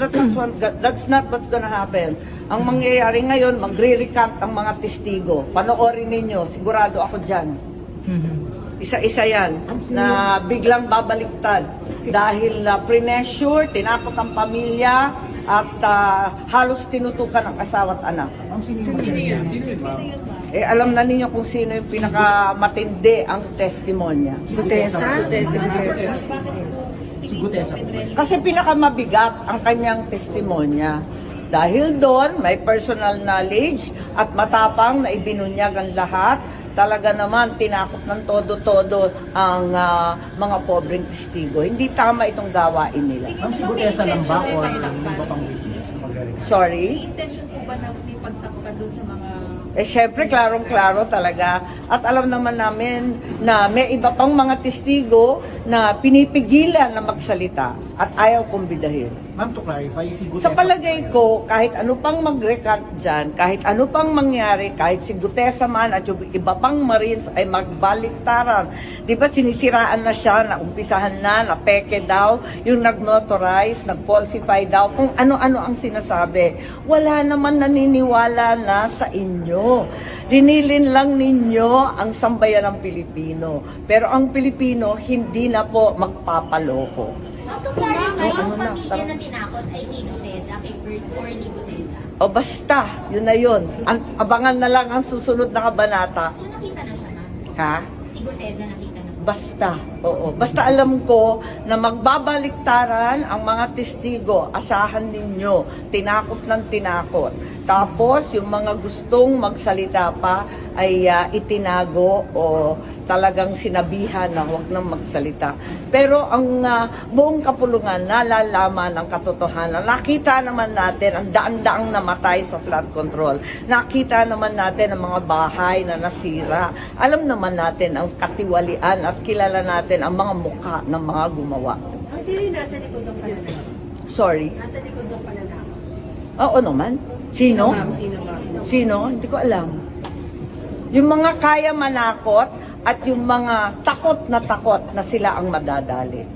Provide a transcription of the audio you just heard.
that's not what's gonna happen. Ang mangyayari ngayon, magre-recant ang mga testigo. Panoorin ninyo, sigurado ako dyan. Isa-isa yan, na biglang babaliktad. Dahil pre-measure, tinakot ang pamilya, at halos tinutukan ang asawa at anak. Sino yun? Alam na ninyo kung sino yung pinakamatindi ang testimonya. Gutesa? Si Gutesa. Kasi pinakamabigat ang kanyang testimonya. Dahil doon, may personal knowledge at matapang na ibinunyag ang lahat. Talaga naman, tinakot ng todo-todo ang mga pobreng testigo. Hindi tama itong gawain nila. Ma'am, si Gutesa lang ba o ang iba pang witness? Sorry? May intention po ba na may pagtakutan doon sa mga... Syempre, klarong-klaro talaga. At alam naman namin na may iba pang mga testigo na pinipigilan na magsalita at ayaw kumbidahin. Ma'am, to clarify, si Gutesa... Sa palagay ko, kahit ano pang mag-recant dyan, kahit ano pang mangyari, kahit si Gutesa man at yung iba pang Marines ay magbaliktaran. Di ba sinisiraan na siya, naumpisahan na peke daw, yung nag-notarize, nag-falsify daw, kung ano-ano ang sinasabi. Wala naman naniniwala na sa inyo. Linilin lang ninyo ang sambayan ng Pilipino. Pero ang Pilipino, hindi na po magpapaloko. To clarify, yung na, pamilya na tinakot ay ni Gutesa, kay Bert or ni Gutesa. O basta, yun na yun. Abangan na lang ang susunod na kabanata. So nakita na siya na? Ha? Si Gutesa nakita na? Basta, oo. Basta alam ko na magbabaliktaran ang mga testigo. Asahan ninyo, tinakot ng tinakot. Tapos, yung mga gustong magsalita pa ay itinago o talagang sinabihan na huwag nang magsalita. Pero ang buong kapulungan nalalaman ang katotohanan. Nakita naman natin ang daan-daang namatay sa flood control. Nakita naman natin ang mga bahay na nasira. Alam naman natin ang katiwalian at kilala natin ang mga mukha ng mga gumawa. Ang sino yung nasa likod ng pananakot? Sorry? Nasa likod ng pananakot? Oo naman. Sino? Sino ba? Sino? Hindi ko alam. Yung mga kaya manakot at yung mga takot na sila ang madadali.